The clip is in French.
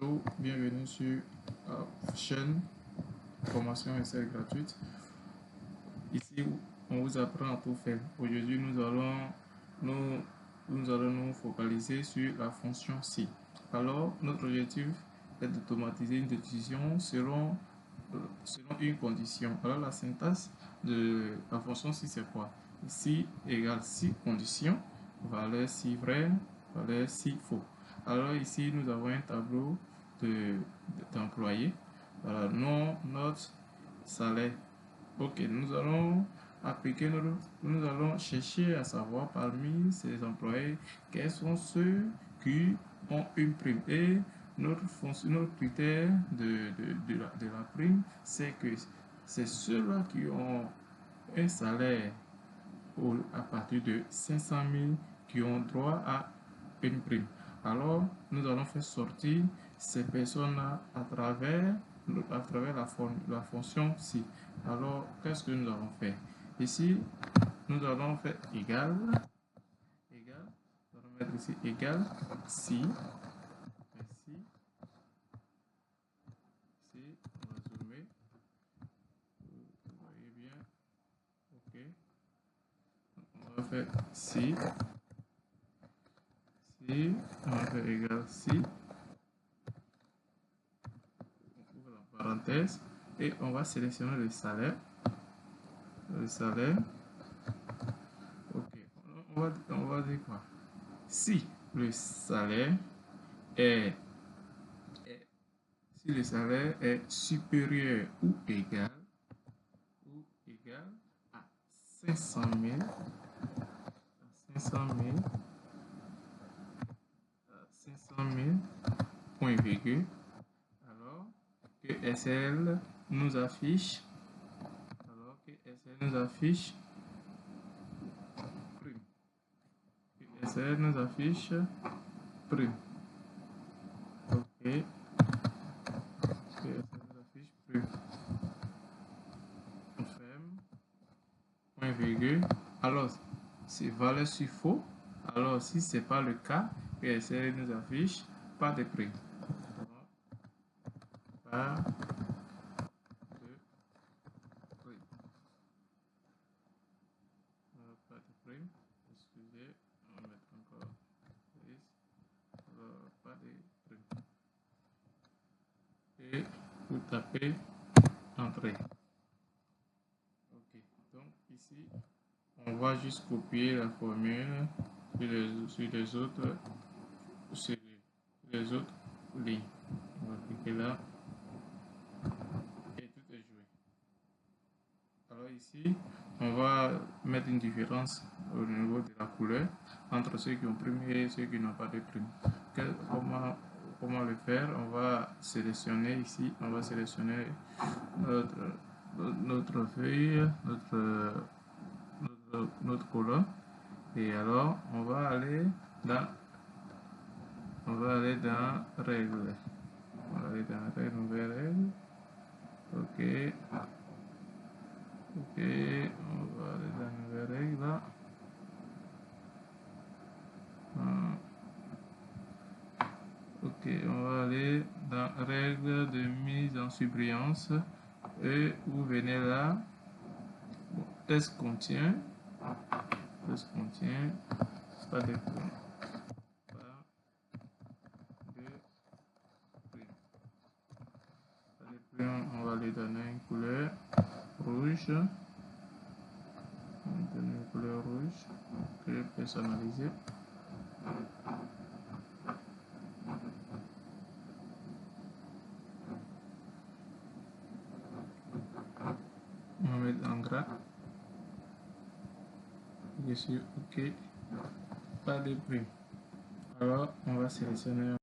Bonjour, bienvenue sur la chaîne Formation Excel gratuite. Ici, on vous apprend à tout faire. Aujourd'hui, nous allons nous focaliser sur la fonction si. Alors, notre objectif est d'automatiser une décision selon une condition. Alors, la syntaxe de la fonction si, c'est quoi? Si égale si condition, valeur si vrai, valeur si faux. Alors ici, nous avons un tableau d'employés. Voilà, nom, note, salaire. Ok, nous allons appliquer nous allons chercher à savoir parmi ces employés quels sont ceux qui ont une prime. Et notre critère de la prime, c'est que c'est ceux-là qui ont un salaire à partir de 500 000 qui ont droit à une prime. Alors, nous allons faire sortir ces personnes-là à travers la fonction si. Alors, qu'est-ce que nous allons faire? Ici, nous allons faire égal, nous allons mettre ici égal si, on va zoomer, vous voyez bien, ok, on va faire si, on va faire égal si, on ouvre la parenthèse, et on va sélectionner le salaire, ok, on va dire quoi? Si le salaire est supérieur ou égal à 500 000, point virgule, alors que SL nous affiche, prime. SL nous affiche prime. Ok. SL nous affiche prime. On ferme. Point virgule. Alors, c'est valeur sur faux. Alors, si ce n'est pas le cas, PSL nous affiche pas de prime. Pas de prime. Pas de prime. Excusez, on va mettre encore pas de prime. Et vous tapez entrée. Ok, donc ici, on va juste copier la formule sur les autres lignes. On va cliquer là et tout est joué. Alors ici, on va mettre une différence au niveau de la couleur entre ceux qui ont prime et ceux qui n'ont pas de prime. Comment le faire? On va sélectionner ici, on va sélectionner notre feuille, notre colonne, et alors on va aller dans règles. On va aller dans nouvelle règle. Ok, on va aller dans nouvelle règle là. Ok, on va aller dans règle de mise en surbrillance et vous venez là. Bon, test contient pas de prime. On va lui donner une couleur rouge. Ok, personnalisé. On va mettre en gras. Je suis ok. Pas de prime. Alors, on va sélectionner